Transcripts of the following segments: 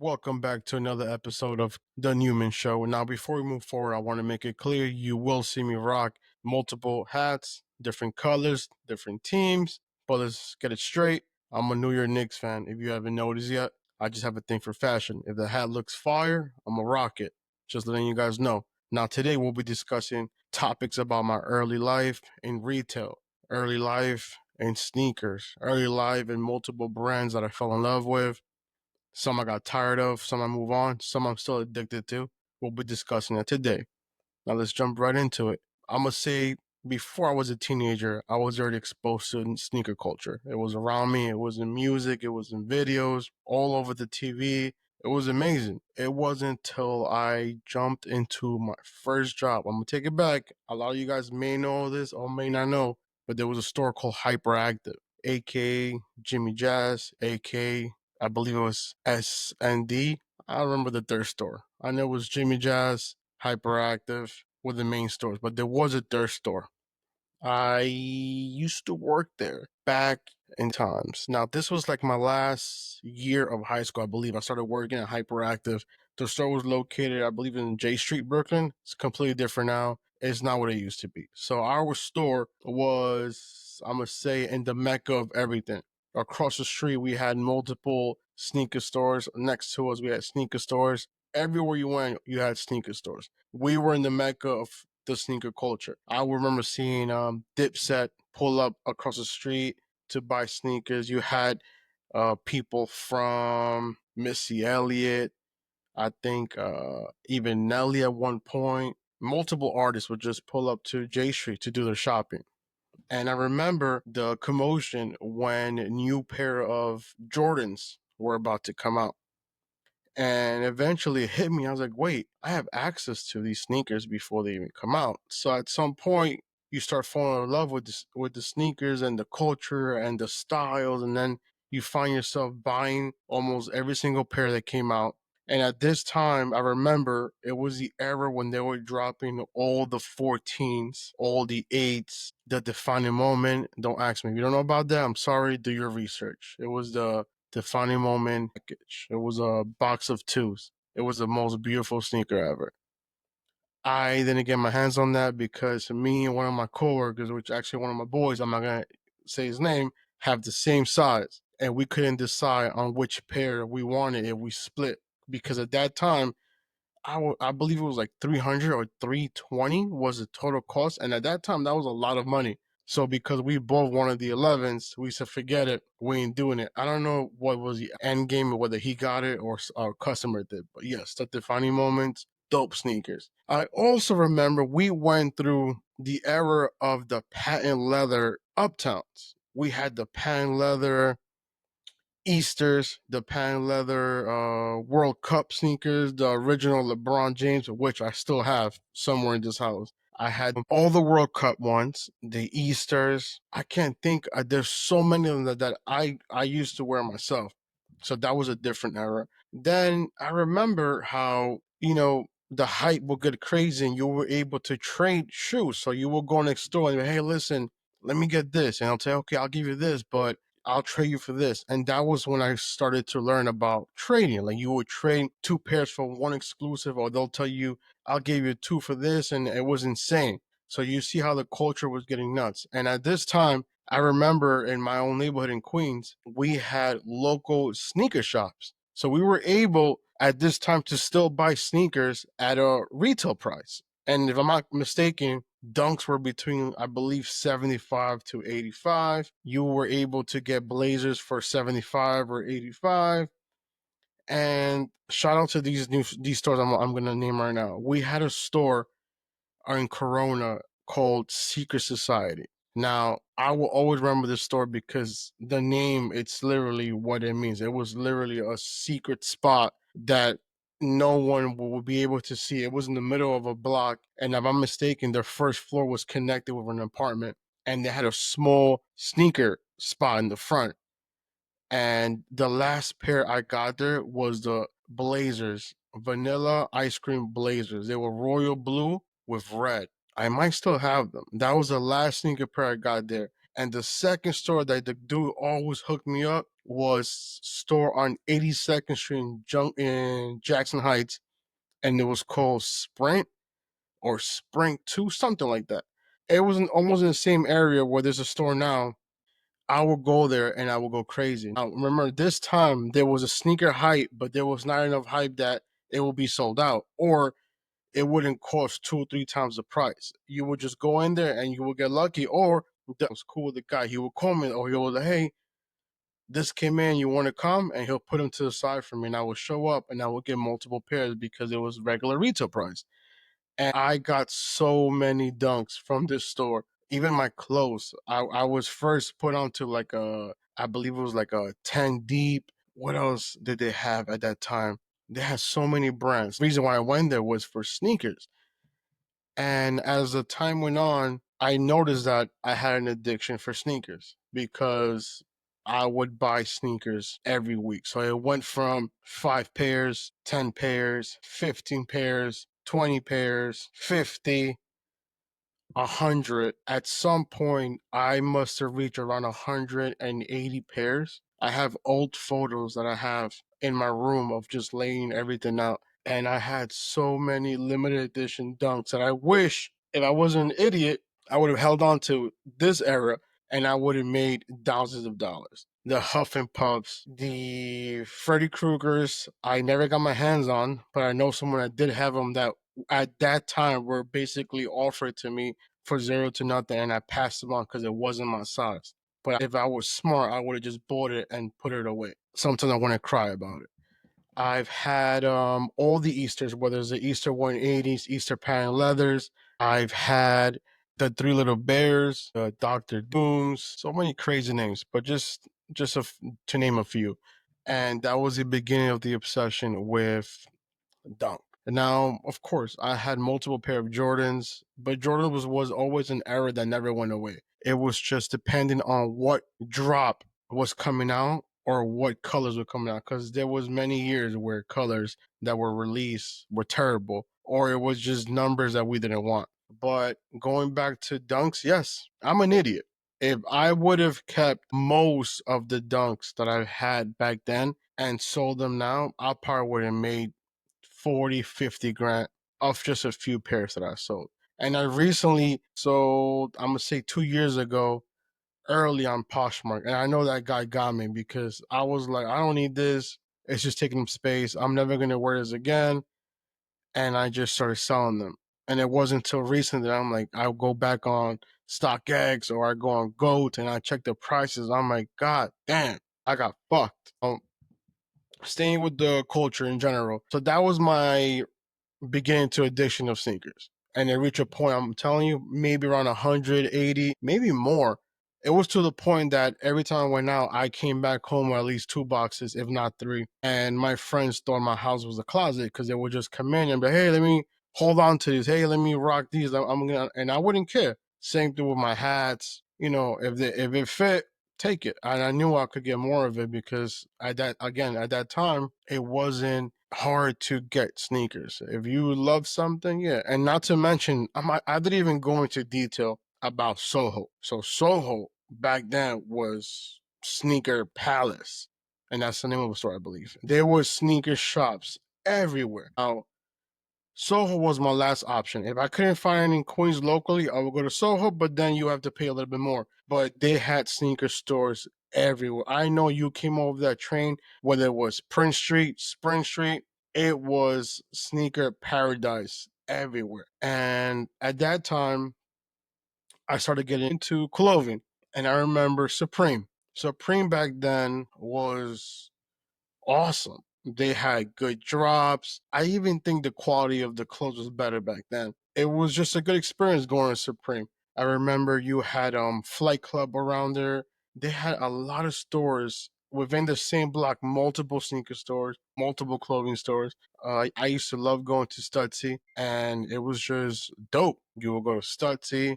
Welcome back to another episode of The Newman Show. Now, before we move forward, I want to make it clear you will see me rock multiple hats, different colors, different teams. But let's get it straight. I'm a New York Knicks fan. If you haven't noticed yet, I just have a thing for fashion. If the hat looks fire, I'm going to rock it. Just letting you guys know. Now, today we'll be discussing topics about my early life in retail, early life in sneakers, early life in multiple brands that I fell in love with. Some I got tired of, some I move on, some I'm still addicted to. We'll be discussing it today. Now let's jump right into it. I'm gonna say before I was a teenager, I was already exposed to sneaker culture. It was around me, it was in music, it was in videos, all over the TV. It was amazing. It wasn't until I jumped into my first job. I'm gonna take it back. A lot of you guys may know this or may not know, but there was a store called Hyperactive, aka Jimmy Jazz, aka I believe it was S&D. I don't remember the third store. I know it was Jimmy Jazz, Hyperactive were the main stores, but there was a third store. I used to work there back in times. Now, this was like my last year of high school, I believe. I started working at Hyperactive. The store was located, I believe, in J Street, Brooklyn. It's completely different now. It's not what it used to be. So our store was, I'm gonna say, in the mecca of everything. Across the street, we had multiple sneaker stores. Next to us, we had sneaker stores. Everywhere you went, you had sneaker stores. We were in the mecca of the sneaker culture. I remember seeing Dipset pull up across the street to buy sneakers. You had people from Missy Elliott, I think even Nelly at one point. Multiple artists would just pull up to J Street to do their shopping. And I remember the commotion when a new pair of Jordans were about to come out. And eventually it hit me. I was like, wait, I have access to these sneakers before they even come out. So at some point, you start falling in love with with the sneakers and the culture and the styles, and then you find yourself buying almost every single pair that came out. And at this time, I remember it was the era when they were dropping all the 14s, all the 8s, the defining moment. Don't ask me if you don't know about that. I'm sorry. Do your research. It was the defining moment package. It was a box of twos. It was the most beautiful sneaker ever. I didn't get my hands on that because me and one of my coworkers, which actually one of my boys, I'm not gonna say his name, have the same size, and we couldn't decide on which pair we wanted if we split. Because at that time, I believe it was like 300 or 320 was the total cost, and at that time that was a lot of money. So because we both wanted the 11s, we said forget it, we ain't doing it. I don't know what was the end game, whether he got it or our customer did, but yes, the defining moments, dope sneakers. I also remember we went through the era of the patent leather uptowns. We had the patent leather Easters, the pan leather World Cup sneakers, the original LeBron James, which I still have somewhere in this house. I had all the World Cup ones, the Easters. I can't think. There's so many of them that I used to wear myself. So that was a different era. Then I remember how the hype would get crazy, and you were able to trade shoes. So you will go next door and hey, listen, let me get this, and I'll say, okay, I'll give you this, but I'll trade you for this. And that was when I started to learn about trading. Like you would trade two pairs for one exclusive, or they'll tell you, I'll give you two for this. And it was insane. So you see how the culture was getting nuts. And at this time, I remember in my own neighborhood in Queens, we had local sneaker shops. So we were able at this time to still buy sneakers at a retail price. And if I'm not mistaken, dunks were between, I believe, 75 to 85. You were able to get blazers for 75 or 85. And shout out to these stores I'm going to name right now. We had a store in Corona called Secret Society. Now, I will always remember this store because the name, it's literally what it means. It was literally a secret spot that no one would be able to see. It was in the middle of a block. And if I'm mistaken, their first floor was connected with an apartment. And they had a small sneaker spot in the front. And the last pair I got there was the Blazers, vanilla ice cream Blazers. They were royal blue with red. I might still have them. That was the last sneaker pair I got there. And the second store that the dude always hooked me up was store on 82nd Street in Jackson Heights, and it was called Sprint or Sprint 2, something like that. It was almost in the same area where there's a store now. I would go there and I would go crazy. Now, remember, this time there was a sneaker hype, but there was not enough hype that it would be sold out, or it wouldn't cost 2 or 3 times the price. You would just go in there and you would get lucky, or that was cool with the guy. He would call me, or he would like, hey, this came in, you want to come? And he'll put them to the side for me, and I would show up and I would get multiple pairs because it was regular retail price. And I got so many dunks from this store. Even my clothes, I was first put onto like I believe it was like a 10 deep. What else did they have at that time? They had so many brands. The reason why I went there was for sneakers. And as the time went on, I noticed that I had an addiction for sneakers because I would buy sneakers every week. So it went from 5 pairs, 10 pairs, 15 pairs, 20 pairs, 50, 100. At some point, I must have reached around 180 pairs. I have old photos that I have in my room of just laying everything out. And I had so many limited edition dunks that I wish, if I wasn't an idiot, I would have held on to this era and I would have made thousands of dollars. The Huff and Puffs, the Freddy Kruegers, I never got my hands on, but I know someone that did have them that at that time were basically offered to me for zero to nothing, and I passed them on because it wasn't my size. But if I was smart, I would have just bought it and put it away. Sometimes I want to cry about it. I've had all the Easters, whether it's the Easter 180s, Easter patent leathers. I've had the Three Little Bears, Doctor Dooms, so many crazy names, but just to name a few. And that was the beginning of the obsession with dunk. Now, of course, I had multiple pair of Jordans, but Jordan was always an era that never went away. It was just depending on what drop was coming out or what colors were coming out, because there was many years where colors that were released were terrible, or it was just numbers that we didn't want. But going back to dunks, yes, I'm an idiot. If I would have kept most of the dunks that I had back then and sold them now, I probably would have made 40, 50 grand off just a few pairs that I sold. And I recently sold, I'm going to say 2 years ago, early on Poshmark. And I know that guy got me because I was like, I don't need this. It's just taking up space. I'm never going to wear this again. And I just started selling them. And it wasn't until recently that I'm like, I'll go back on StockX or I go on GOAT and I check the prices. I'm like, God damn, I got fucked. Staying with the culture in general. So that was my beginning to addiction of sneakers. And it reached a point, I'm telling you, maybe around 180, maybe more. It was to the point that every time I went out, I came back home with at least 2 boxes, if not three. And my friends thought my house was a closet because they would just come in and be, hey, let me hold on to these. Hey, let me rock these. I'm gonna, and I wouldn't care. Same thing with my hats. You know, if it fit, take it. And I knew I could get more of it because at that time, it wasn't hard to get sneakers. If you love something, yeah. And not to mention, I didn't even go into detail about Soho. So Soho back then was Sneaker Palace. And that's the name of the store, I believe. There were sneaker shops everywhere. Now, Soho was my last option. If I couldn't find any in Queens locally, I would go to Soho, but then you have to pay a little bit more. But they had sneaker stores everywhere. I know you came over that train, whether it was Prince Street, Spring Street, it was sneaker paradise everywhere. And at that time, I started getting into clothing. And I remember Supreme. Supreme back then was awesome. They had good drops. I even think the quality of the clothes was better back then. It was just a good experience going to Supreme. I remember you had Flight Club around there. They had a lot of stores within the same block, multiple sneaker stores, multiple clothing stores. I used to love going to Studsy, and it was just dope. You would go to Studsy,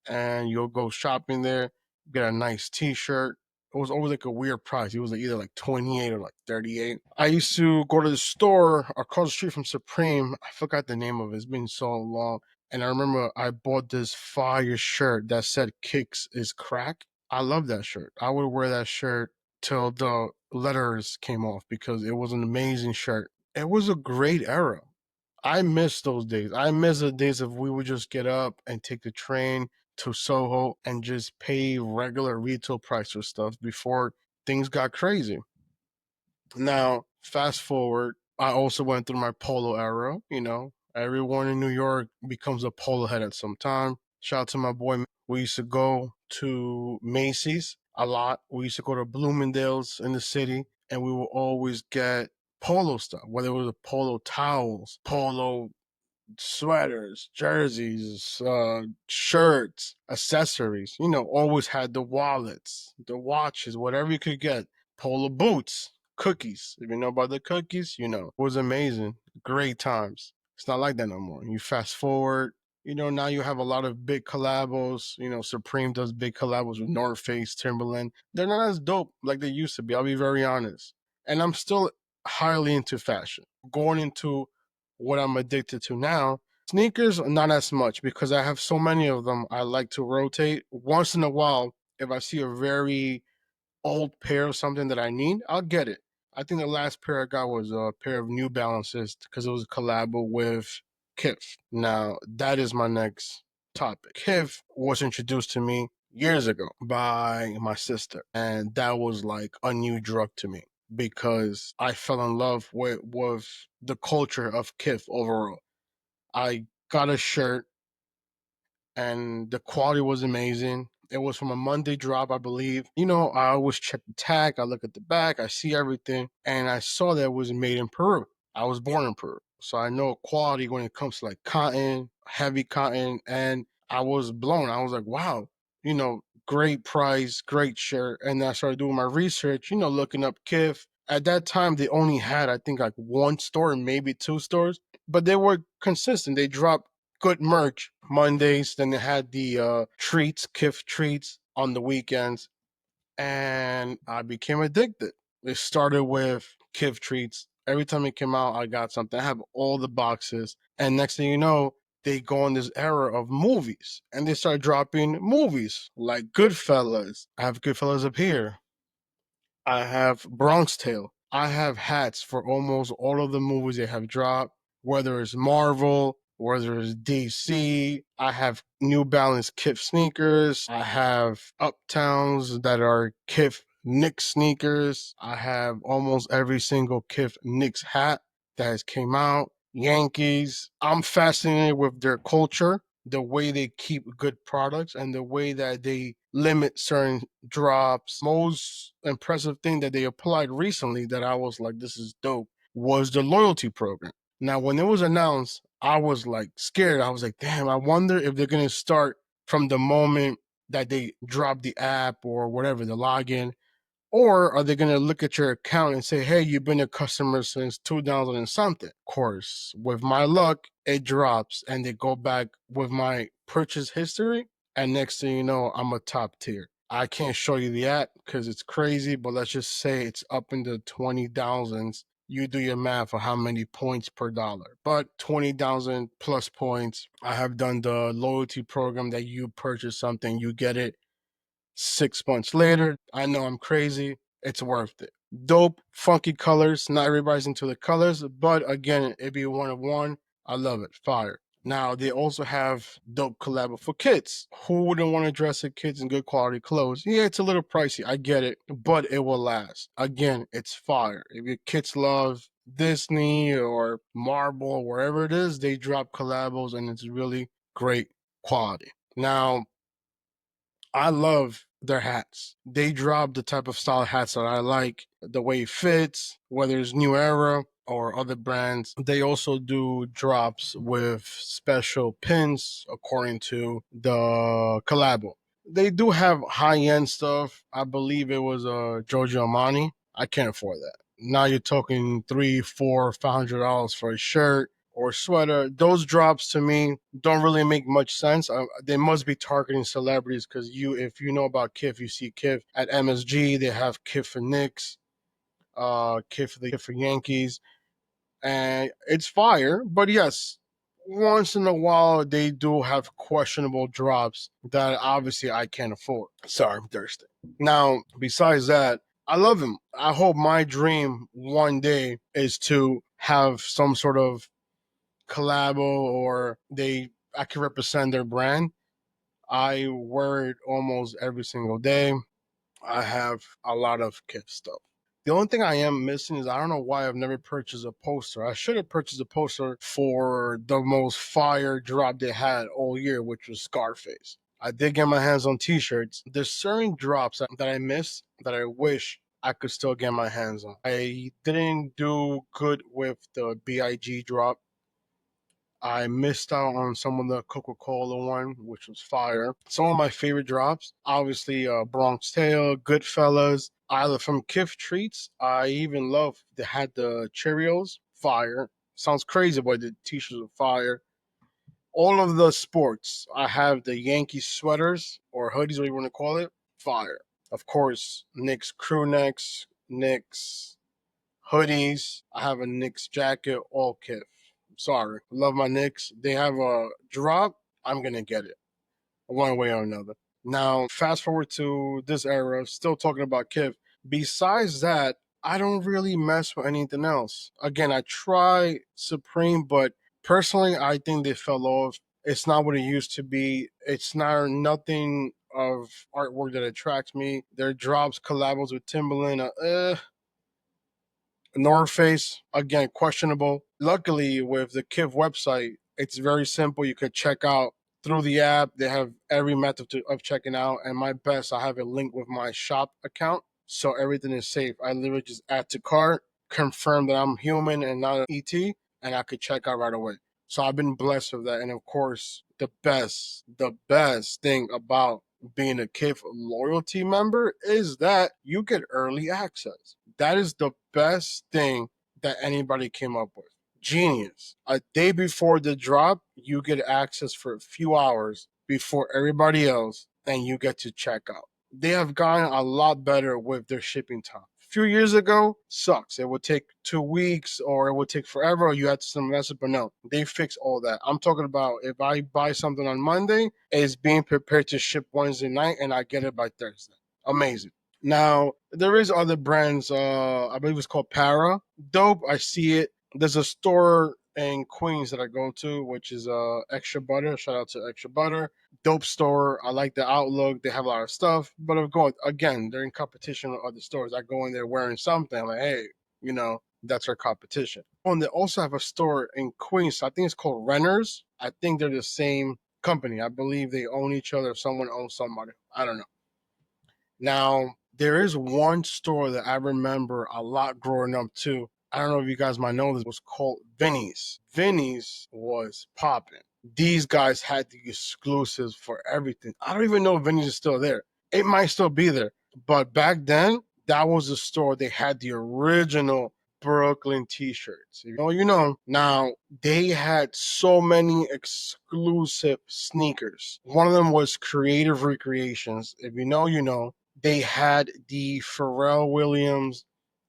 and you'll go shopping there, get a nice T-shirt. It was always like a weird price. It was like either like 28 or like 38. I used to go to the store across the street from Supreme. I forgot the name of it. It's been so long. And I remember I bought this fire shirt that said "Kicks is crack." I love that shirt. I would wear that shirt till the letters came off because it was an amazing shirt. It was a great era. I miss those days. I miss the days of we would just get up and take the train to Soho and just pay regular retail price for stuff before things got crazy. Now, fast forward, I also went through my polo era. Everyone in New York becomes a polo head at some time. Shout out to my boy. We used to go to Macy's a lot. We used to go to Bloomingdale's in the city, and we would always get polo stuff, whether it was polo towels, polo sweaters, jerseys, shirts, accessories. Always had the wallets, the watches, whatever you could get. Polo boots, cookies. If you know about the cookies, it was amazing. Great times. It's not like that no more. You fast forward. Now you have a lot of big collabos. Supreme does big collabos with North Face, Timberland. They're not as dope like they used to be. I'll be very honest. And I'm still highly into fashion. Going into what I'm addicted to now. Sneakers, not as much because I have so many of them. I like to rotate. Once in a while, if I see a very old pair of something that I need, I'll get it. I think the last pair I got was a pair of New Balances because it was a collab with Kith. Now, that is my next topic. Kith was introduced to me years ago by my sister, and that was like a new drug to me because I fell in love with the culture of Kith overall. I got a shirt and the quality was amazing. It was from a Monday drop, I believe. I always check the tag, I look at the back, I see everything, and I saw that it was made in Peru. I was born in Peru, so I know quality when it comes to like cotton, heavy cotton, and I was blown. I was like, wow, great price, great shirt. And then I started doing my research, looking up Kith. At that time, they only had, I think, like one store, maybe two stores, but they were consistent. They dropped good merch Mondays. Then they had the treats, Kith treats on the weekends, and I became addicted. It started with Kith treats. Every time it came out, I got something. I have all the boxes, and next thing you know, they go on this era of movies, and they start dropping movies like Goodfellas. I have Goodfellas up here. I have Bronx Tale. I have hats for almost all of the movies they have dropped, whether it's Marvel, whether it's DC. I have New Balance Kith sneakers. I have Uptowns that are Kith Knicks sneakers. I have almost every single Kith Knicks hat that has came out. Yankees. I'm fascinated with their culture, the way they keep good products, and the way that they limit certain drops. Most impressive thing that they applied recently that I was like, this is dope, was the loyalty program. Now, when it was announced, I was like scared. I was like, damn, I wonder if they're going to start from the moment that they drop the app or whatever, the login, or are they going to look at your account and say, hey, you've been a customer since 2000 and something? Of course, with my luck, it drops and they go back with my purchase history. And next thing you know, I'm a top tier. I can't show you the app because it's crazy, but let's just say it's up in the 20,000s. You do your math for how many points per dollar. But 20,000 plus points. I have done the loyalty program that you purchase something, you get it 6 months later. I know I'm crazy. It's worth it. Dope, funky colors. Not everybody's into the colors, but again, it'd be one of one. I love it. Fire. Now they also have dope collab for kids. Who wouldn't want to dress their kids in good quality clothes? Yeah, it's a little pricey. I get it, but it will last. Again, it's fire. If your kids love Disney or Marvel, wherever it is, they drop collabos and it's really great quality. Now, I love their hats. They drop the type of style hats that I like, the way it fits, whether it's New Era or other brands. They also do drops with special pins according to the collabo. They do have high end stuff. I believe it was Giorgio Armani. I can't afford that. Now you're talking three, four, $500 for a shirt or sweater. Those drops to me don't really make much sense. They must be targeting celebrities because if you know about Kith, you see Kith at MSG. They have Kith for Knicks, Kith for Yankees, and it's fire. But yes, once in a while they do have questionable drops that obviously I can't afford. Sorry, I'm thirsty. Now, besides that, I love him. I hope my dream one day is to have some sort of collabo or I can represent their brand. I wear it almost every single day. I have a lot of Kith stuff. The only thing I am missing is I don't know why I've never purchased a poster. I should have purchased a poster for the most fire drop they had all year, which was Scarface. I did get my hands on t-shirts. There's certain drops that I missed that I wish I could still get my hands on. I didn't do good with the BIG drop. I missed out on some of the Coca-Cola one, which was fire. Some of my favorite drops, obviously Bronx Tale, Goodfellas, either from Kith Treats. I even love they had the Cheerios, fire. Sounds crazy, but the t-shirts are fire. All of the sports, I have the Yankee sweaters or hoodies, whatever you want to call it, fire. Of course, Knicks crew necks, Knicks hoodies. I have a Knicks jacket, all Kith. Sorry, love my Knicks. They have a drop. I'm gonna get it one way or another. Now, fast forward to this era, still talking about Kith. Besides that, I don't really mess with anything else. Again, I try Supreme, but personally, I think they fell off. It's not what it used to be. It's not nothing of artwork that attracts me. Their drops, collabs with Timberland, North Face, again, questionable. Luckily, with the Kith website, it's very simple. You could check out through the app. They have every method of checking out. And my best, I have it linked with my shop account. So everything is safe. I literally just add to cart, confirm that I'm human and not an ET, and I could check out right away. So I've been blessed with that. And of course, the best thing about being a Kith loyalty member is that you get early access. That is the best thing that anybody came up with. Genius. A day before the drop, you get access for a few hours before everybody else, and you get to check out. They have gotten a lot better with their shipping time. A few years ago, sucks. It would take 2 weeks or it would take forever or you had to send a message, but no, they fix all that. I'm talking about if I buy something on Monday, it's being prepared to ship Wednesday night and I get it by Thursday. Amazing. Now there is other brands. I believe it's called Para. Dope. I see it. There's a store in Queens that I go to, which is Extra Butter. Shout out to Extra Butter. Dope store. I like the outlook. They have a lot of stuff. But of course, again, they're in competition with other stores. I go in there wearing something. I'm like, hey, that's our competition. Oh, and they also have a store in Queens. I think it's called Renters. I think they're the same company. I believe they own each other. Someone owns somebody. I don't know. Now, there is one store that I remember a lot growing up too. I don't know if you guys might know this, it was called Vinny's. Vinny's was popping. These guys had the exclusives for everything. I don't even know if Vinny's is still there. It might still be there. But back then, that was the store. They had the original Brooklyn t-shirts. You know, you know. Now, they had so many exclusive sneakers. One of them was Creative Recreations. If you know, you know. They had the Pharrell Williams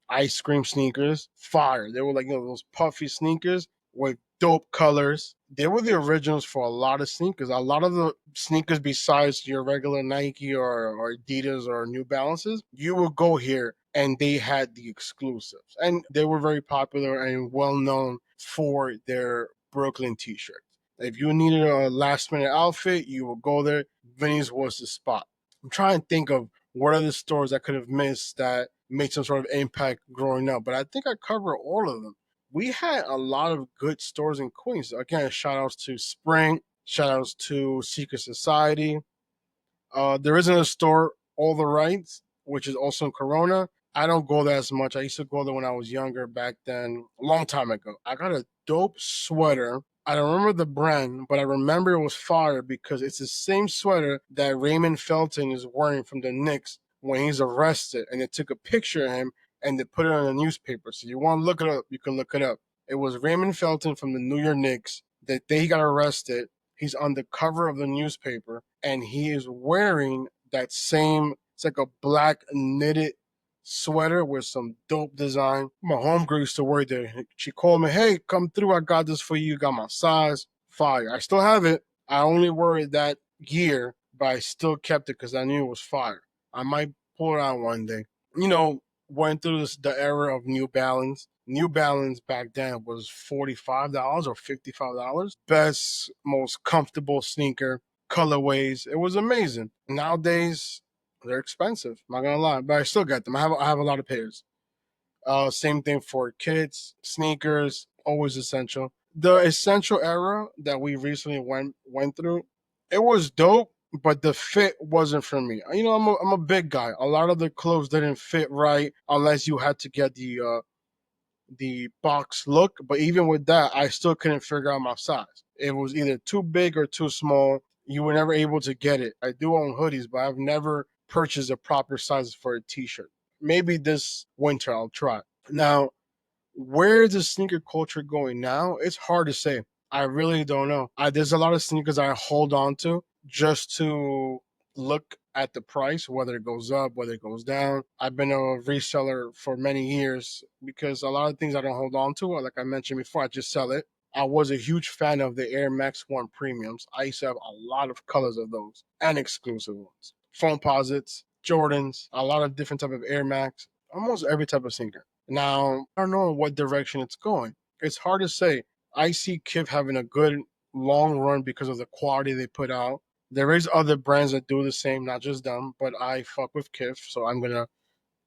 ice cream sneakers, fire. They were like, those puffy sneakers with dope colors. They were the originals for a lot of sneakers. A lot of the sneakers, besides your regular Nike or Adidas or New Balances, you would go here and they had the exclusives. And they were very popular and well known for their Brooklyn t shirts. If you needed a last minute outfit, you would go there. Vinny's was the spot. I'm trying to think of what are the stores I could have missed that made some sort of impact growing up, but I think I covered all of them. We had a lot of good stores in Queens. Again, shout outs to Spring, shout outs to Secret Society. There isn't a store, All the Rights, which is also in Corona. I don't go there as much. I used to go there when I was younger back then, a long time ago. I got a dope sweater. I don't remember the brand, but I remember it was fire because it's the same sweater that Raymond Felton is wearing from the Knicks when he's arrested. And they took a picture of him and they put it on the newspaper. So you want to look it up, you can look it up. It was Raymond Felton from the New York Knicks. The day he got arrested, he's on the cover of the newspaper and he is wearing that same, it's like a black knitted sweater with some dope design. My homegirl used to work there. She called me, hey, come through. I got this for you. Got my size. fire. I still have it. I only wore it that year, but I still kept it because I knew it was fire. I might pull it out one day. Went through the era of New Balance. New Balance back then was $45 or $55. Best, most comfortable sneaker, colorways. It was amazing. Nowadays, they're expensive. I'm not gonna lie, but I still get them. I have a lot of pairs. Same thing for kids, sneakers, always essential. The essential era that we recently went through, it was dope, but the fit wasn't for me. I'm a big guy. A lot of the clothes didn't fit right unless you had to get the box look. But even with that, I still couldn't figure out my size. It was either too big or too small. You were never able to get it. I do own hoodies, but I've never purchased a proper size for a t-shirt. Maybe this winter I'll try. Now, where is the sneaker culture going now? It's hard to say. I really don't know. There's a lot of sneakers I hold on to just to look at the price, whether it goes up, whether it goes down. I've been a reseller for many years because a lot of things I don't hold on to, like I mentioned before, I just sell it. I was a huge fan of the Air Max 1 premiums. I used to have a lot of colors of those and exclusive ones. Foam posits, Jordans, a lot of different type of Air Max, almost every type of sneaker. Now, I don't know what direction it's going. It's hard to say. I see Kith having a good long run because of the quality they put out. There is other brands that do the same, not just them, but I fuck with Kith, so I'm gonna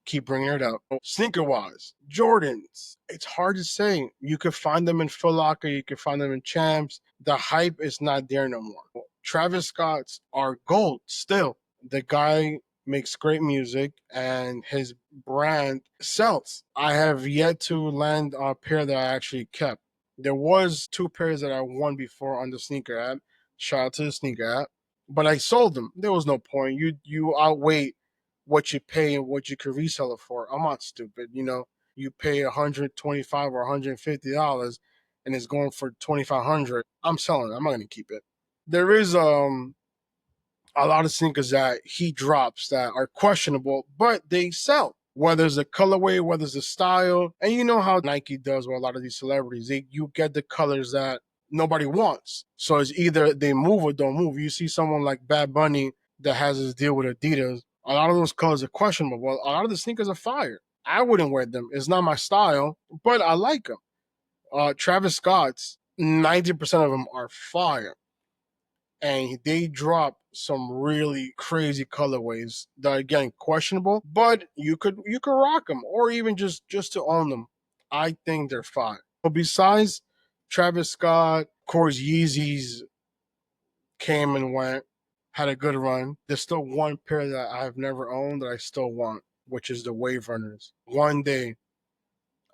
keep bringing it up. Sneaker wise, Jordans. It's hard to say. You could find them in Foot Locker, you could find them in Champs. The hype is not there no more. Travis Scott's are gold still. The guy makes great music and his brand sells. I have yet to land a pair that I actually kept. There was two pairs that I won before on the sneaker app. Shout out to the sneaker app. But I sold them. There was no point. You outweigh what you pay and what you could resell it for. I'm not stupid. You pay $125 or $150 and it's going for 2,500. I'm selling it. I'm not gonna keep it. There is a lot of sneakers that he drops that are questionable, but they sell. Whether it's the colorway, whether it's the style, and you know how Nike does with a lot of these celebrities, you get the colors that nobody wants. So it's either they move or don't move. You see someone like Bad Bunny that has his deal with Adidas. A lot of those colors are questionable. Well, a lot of the sneakers are fire. I wouldn't wear them. It's not my style, but I like them. Travis Scott's 90% of them are fire, and they drop some really crazy colorways that are again questionable, but you could rock them or even just to own them. I think they're fine. But besides Travis Scott, of course, Yeezys came and went, had a good run. There's still one pair that I've never owned that I still want, which is the Wave Runners. One day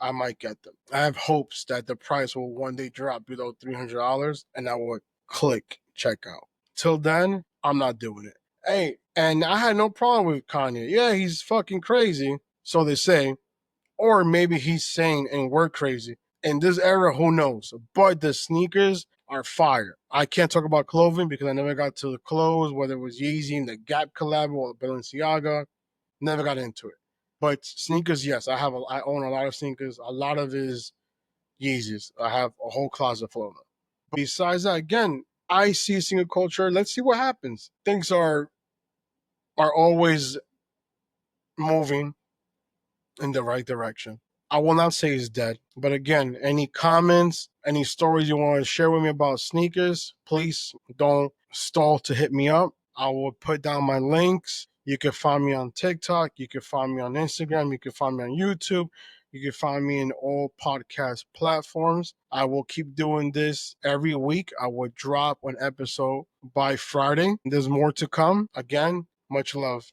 I might get them. I have hopes that the price will one day drop below $300 and I will click checkout. Till then, I'm not doing it. Hey, and I had no problem with Kanye. Yeah, he's fucking crazy, so they say. Or maybe he's sane and we're crazy. In this era, who knows? But the sneakers are fire. I can't talk about clothing because I never got to the clothes, whether it was Yeezy and the Gap collab or Balenciaga. Never got into it. But sneakers, yes, I own a lot of sneakers. A lot of it is Yeezys. I have a whole closet full of them. Besides that, again, I see sneaker culture. Let's see what happens. Things are always moving in the right direction. I will not say it's dead, but again, any comments, any stories you want to share with me about sneakers, please don't stall to hit me up. I will put down my links. You can find me on TikTok. You can find me on Instagram. You can find me on YouTube. You can find me in all podcast platforms. I will keep doing this every week. I will drop an episode by Friday. There's more to come. Again, much love.